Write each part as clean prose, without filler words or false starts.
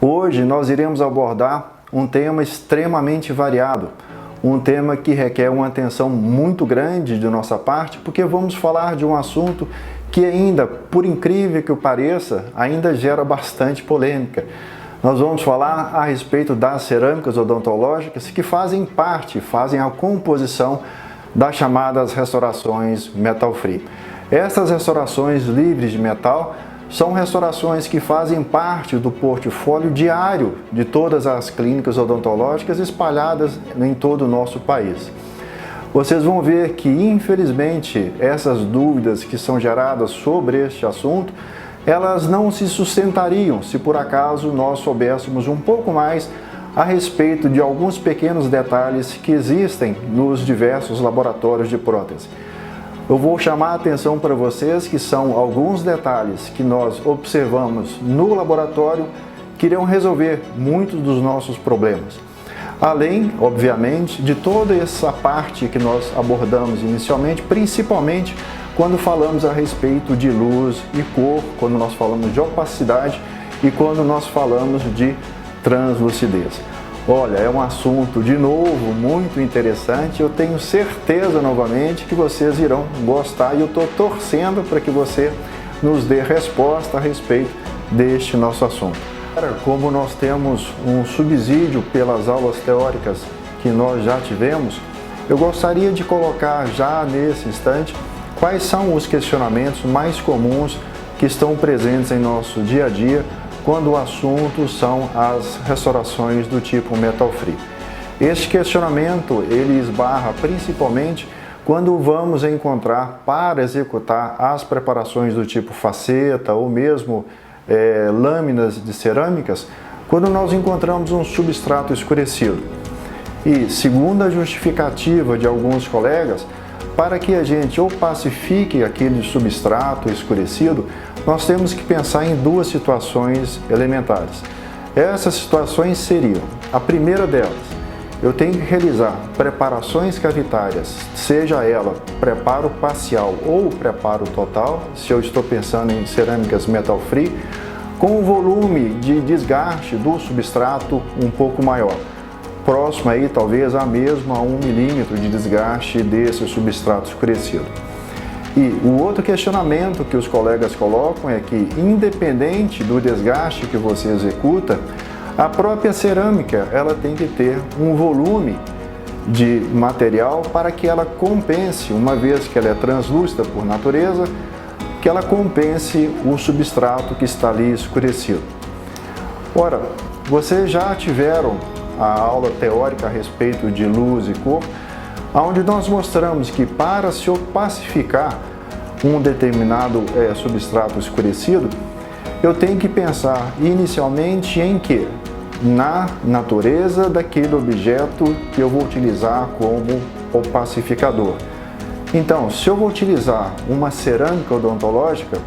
Hoje nós iremos abordar um tema extremamente variado, um tema que requer uma atenção muito grande de nossa parte, porque vamos falar de um assunto que ainda, por incrível que pareça, ainda gera bastante polêmica. Nós vamos falar a respeito das cerâmicas odontológicas que fazem a composição das chamadas restaurações metal free. Essas restaurações livres de metal são restaurações que fazem parte do portfólio diário de todas as clínicas odontológicas espalhadas em todo o nosso país. Vocês vão ver que, infelizmente, essas dúvidas que são geradas sobre este assunto, elas não se sustentariam se por acaso nós soubéssemos um pouco mais a respeito de alguns pequenos detalhes que existem nos diversos laboratórios de prótese. Eu vou chamar a atenção para vocês que são alguns detalhes que nós observamos no laboratório que irão resolver muitos dos nossos problemas. Além, obviamente, de toda essa parte que nós abordamos inicialmente, principalmente quando falamos a respeito de luz e cor, quando nós falamos de opacidade e quando nós falamos de translucidez. Olha, é um assunto, de novo, muito interessante. Eu tenho certeza, novamente, que vocês irão gostar e eu estou torcendo para que você nos dê resposta a respeito deste nosso assunto. Como nós temos um subsídio pelas aulas teóricas que nós já tivemos, eu gostaria de colocar já nesse instante quais são os questionamentos mais comuns que estão presentes em nosso dia a dia quando o assunto são as restaurações do tipo metal free. Este questionamento ele esbarra principalmente quando vamos encontrar para executar as preparações do tipo faceta ou mesmo lâminas de cerâmicas, quando nós encontramos um substrato escurecido. E segundo a justificativa de alguns colegas, para que a gente opacifique aquele substrato escurecido, nós temos que pensar em duas situações elementares. Essas situações seriam: a primeira delas, eu tenho que realizar preparações cavitárias, seja ela preparo parcial ou preparo total, se eu estou pensando em cerâmicas metal free, com um volume de desgaste do substrato um pouco maior, próximo aí talvez a 1 milímetro de desgaste desse substrato escurecido. E o outro questionamento que os colegas colocam é que, independente do desgaste que você executa, a própria cerâmica ela tem que ter um volume de material para que ela compense, uma vez que ela é translúcida por natureza, que ela compense o substrato que está ali escurecido. Ora, vocês já tiveram a aula teórica a respeito de luz e cor, onde nós mostramos que para se opacificar um determinado substrato escurecido, eu tenho que pensar inicialmente em quê? Na natureza daquele objeto que eu vou utilizar como opacificador. Então, se eu vou utilizar uma cerâmica odontológica,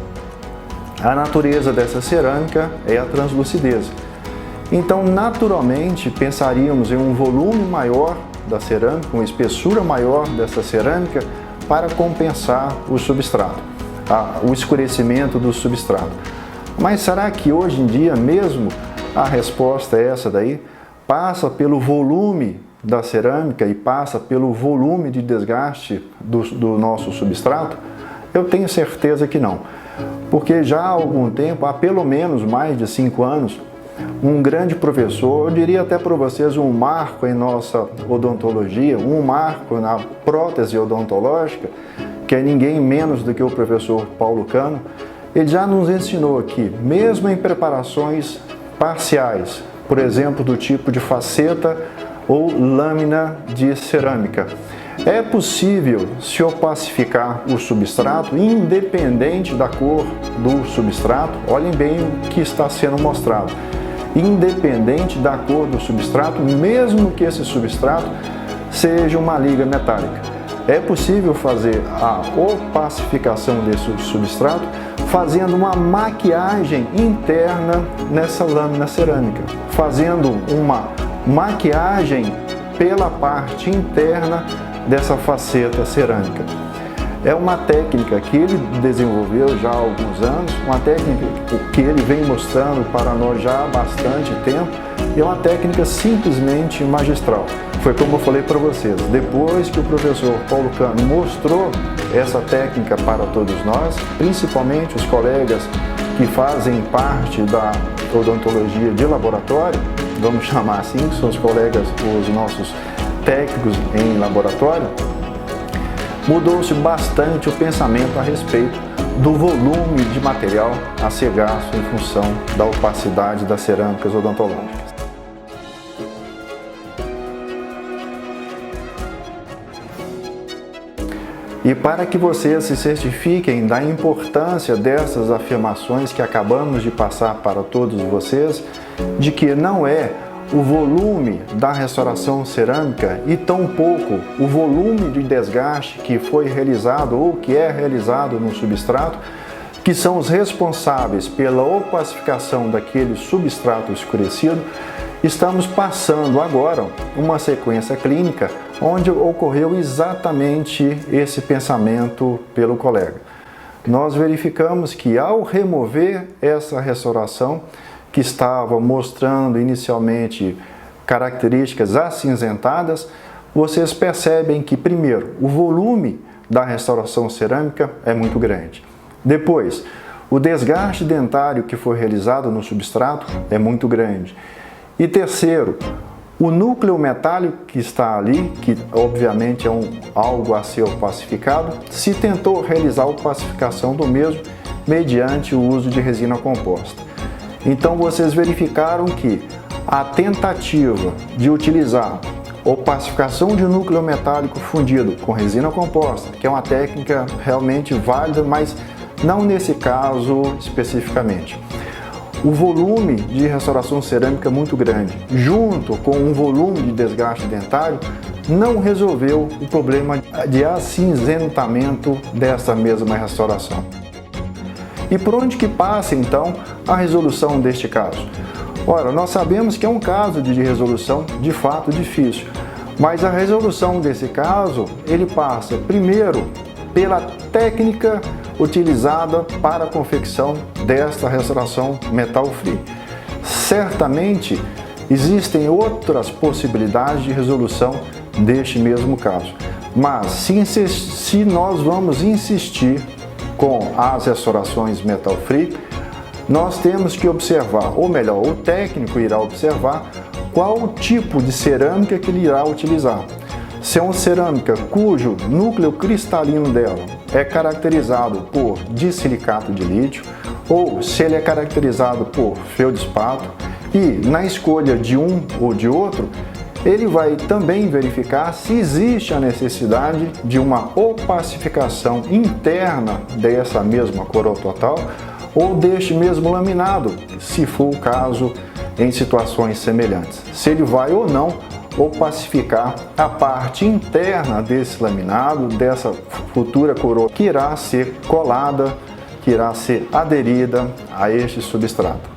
a natureza dessa cerâmica é a translucidez. Então, naturalmente, pensaríamos em um volume maior da cerâmica, uma espessura maior dessa cerâmica para compensar o substrato, o escurecimento do substrato. Mas será que hoje em dia mesmo a resposta é essa daí? Passa pelo volume da cerâmica e passa pelo volume de desgaste do nosso substrato? Eu tenho certeza que não, porque já há algum tempo, há pelo menos mais de 5 anos, um grande professor, eu diria até para vocês um marco em nossa odontologia, um marco na prótese odontológica, que é ninguém menos do que o professor Paulo Cano, ele já nos ensinou que, mesmo em preparações parciais, por exemplo, do tipo de faceta ou lâmina de cerâmica, é possível se opacificar o substrato independente da cor do substrato. Olhem bem o que está sendo mostrado. Independente da cor do substrato, mesmo que esse substrato seja uma liga metálica. É possível fazer a opacificação desse substrato fazendo uma maquiagem interna nessa lâmina cerâmica, fazendo uma maquiagem pela parte interna dessa faceta cerâmica. É uma técnica que ele desenvolveu já há alguns anos, uma técnica que ele vem mostrando para nós já há bastante tempo, e é uma técnica simplesmente magistral. Foi como eu falei para vocês, depois que o professor Paulo Cano mostrou essa técnica para todos nós, principalmente os colegas que fazem parte da odontologia de laboratório, vamos chamar assim, que são os colegas, os nossos técnicos em laboratório, mudou-se bastante o pensamento a respeito do volume de material a ser gasto em função da opacidade das cerâmicas odontológicas. E para que vocês se certifiquem da importância dessas afirmações que acabamos de passar para todos vocês, de que não é o volume da restauração cerâmica e tampouco o volume de desgaste que foi realizado ou que é realizado no substrato, que são os responsáveis pela opacificação daquele substrato escurecido, estamos passando agora uma sequência clínica onde ocorreu exatamente esse pensamento pelo colega. Nós verificamos que ao remover essa restauração, que estava mostrando inicialmente características acinzentadas, vocês percebem que, primeiro, o volume da restauração cerâmica é muito grande. Depois, o desgaste dentário que foi realizado no substrato é muito grande. E terceiro, o núcleo metálico que está ali, que obviamente é algo a ser opacificado, se tentou realizar a opacificação do mesmo mediante o uso de resina composta. Então vocês verificaram que a tentativa de utilizar opacificação de núcleo metálico fundido com resina composta, que é uma técnica realmente válida, mas não nesse caso especificamente. O volume de restauração cerâmica é muito grande, junto com um volume de desgaste dentário, não resolveu o problema de acinzentamento dessa mesma restauração. E por onde que passa, então, a resolução deste caso? Ora, nós sabemos que é um caso de resolução de fato difícil, mas a resolução desse caso, ele passa primeiro pela técnica utilizada para a confecção desta restauração metal free. Certamente, existem outras possibilidades de resolução deste mesmo caso, mas se nós vamos insistir com as restaurações metal free, nós temos que observar, ou melhor, o técnico irá observar qual o tipo de cerâmica que ele irá utilizar. Se é uma cerâmica cujo núcleo cristalino dela é caracterizado por disilicato de lítio, ou se ele é caracterizado por feldespato, e na escolha de um ou de outro, ele vai também verificar se existe a necessidade de uma opacificação interna dessa mesma coroa total ou deste mesmo laminado, se for o caso em situações semelhantes. Se ele vai ou não opacificar a parte interna desse laminado, dessa futura coroa que irá ser colada, que irá ser aderida a este substrato.